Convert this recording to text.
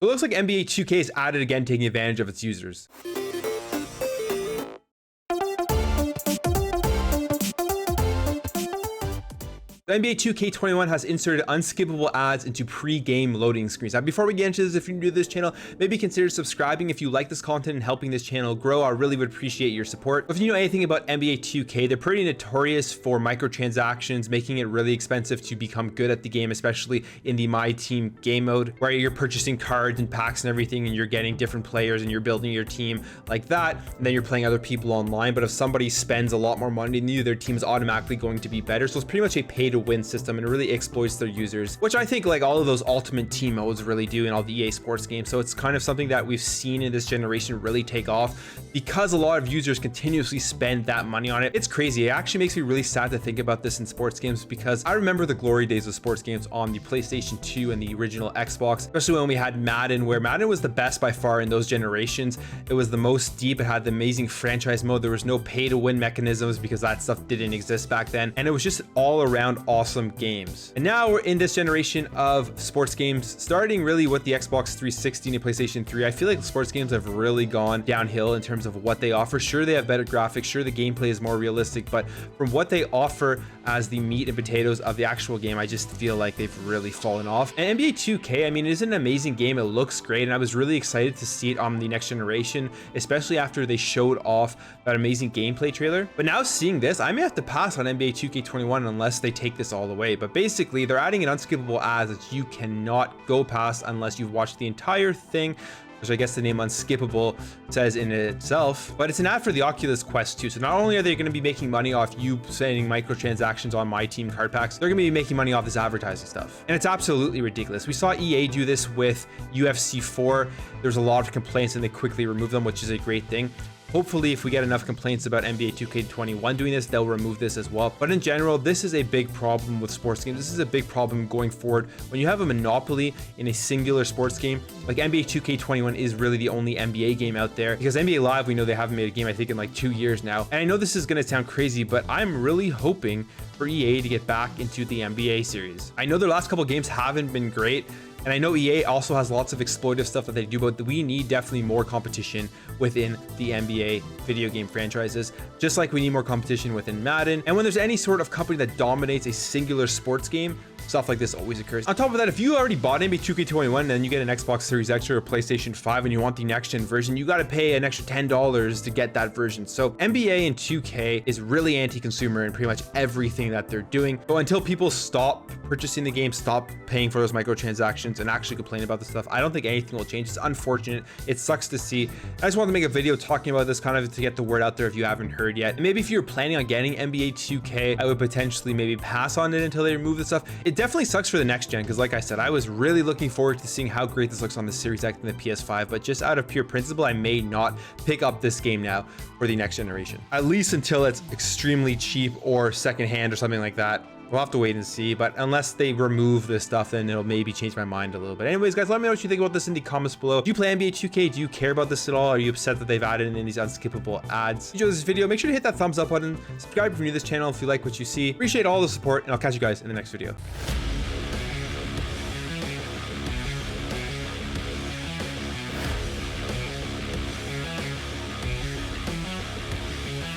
It looks like NBA 2K is at it again, taking advantage of its users. The NBA 2K21 has inserted unskippable ads into pre-game loading screens. Now, before we get into this, if you're new to this channel, maybe consider subscribing if you like this content and helping this channel grow. I really would appreciate your support. If you know anything about NBA 2K, they're pretty notorious for microtransactions, making it really expensive to become good at the game, especially in the My Team game mode, where you're purchasing cards and packs and everything, and you're getting different players and you're building your team like that, and then you're playing other people online. But if somebody spends a lot more money than you, their team is automatically going to be better. So it's pretty much a pay to win system, and it really exploits their users, which I think like all of those ultimate team modes really do in all the EA sports games. So it's kind of something that we've seen in this generation really take off because a lot of users continuously spend that money on it. It's crazy. It actually makes me really sad to think about this in sports games, because I remember the glory days of sports games on the PlayStation 2 and the original Xbox, especially when we had Madden, where Madden was the best by far in those generations. It was the most deep. It had the amazing franchise mode. There was no pay to win mechanisms because that stuff didn't exist back then, and it was just all around awesome games. And now we're in this generation of sports games, starting really with the Xbox 360 and PlayStation 3. I feel like sports games have really gone downhill in terms of what they offer. Sure, they have better graphics, sure the gameplay is more realistic, but from what they offer as the meat and potatoes of the actual game, I just feel like they've really fallen off. And NBA 2K, I mean, it is an amazing game. It looks great, and I was really excited to see it on the next generation, especially after they showed off that amazing gameplay trailer. But now seeing this, I may have to pass on NBA 2K21 unless they take this all the way. But basically, they're adding an unskippable ad that you cannot go past unless you've watched the entire thing, which I guess the name Unskippable says in itself. But it's an ad for the Oculus Quest 2. So not only are they going to be making money off you sending microtransactions on My Team card packs, they're going to be making money off this advertising stuff. And it's absolutely ridiculous. We saw EA do this with UFC 4. There's a lot of complaints and they quickly removed them, which is a great thing. Hopefully, if we get enough complaints about NBA 2K21 doing this, they'll remove this as well. But in general, this is a big problem with sports games. This is a big problem going forward. When you have a monopoly in a singular sports game, like NBA 2K21 is really the only NBA game out there, because NBA Live, we know they haven't made a game, I think, in like 2 years now. And I know this is going to sound crazy, but I'm really hoping for EA to get back into the NBA series. I know their last couple games haven't been great, and I know EA also has lots of exploitive stuff that they do, but we need definitely more competition within the NBA video game franchises, just like we need more competition within Madden. And when there's any sort of company that dominates a singular sports game, stuff like this always occurs. On top of that, if you already bought NBA 2K21 and then you get an Xbox Series X or a PlayStation 5 and you want the next gen version, you got to pay an extra $10 to get that version. So NBA and 2K is really anti-consumer in pretty much everything that they're doing. But until people stop purchasing the game, stop paying for those microtransactions, and actually complain about this stuff, I don't think anything will change. It's unfortunate. It sucks to see. I just wanted to make a video talking about this, kind of to get the word out there if you haven't heard yet. And maybe if you're planning on getting NBA 2K, I would potentially maybe pass on it until they remove this stuff. It definitely sucks for the next gen, because like I said, I was really looking forward to seeing how great this looks on the Series X and the PS5, but just out of pure principle, I may not pick up this game now for the next generation, at least until it's extremely cheap or secondhand or something like that. We'll have to wait and see, but unless they remove this stuff, then it'll maybe change my mind a little bit. Anyways, guys, let me know what you think about this in the comments below. Do you play NBA 2K? Do you care about this at all? Are you upset that they've added in these unskippable ads? If you enjoyed this video, make sure to hit that thumbs up button. Subscribe if you're new to this channel if you like what you see. Appreciate all the support, and I'll catch you guys in the next video.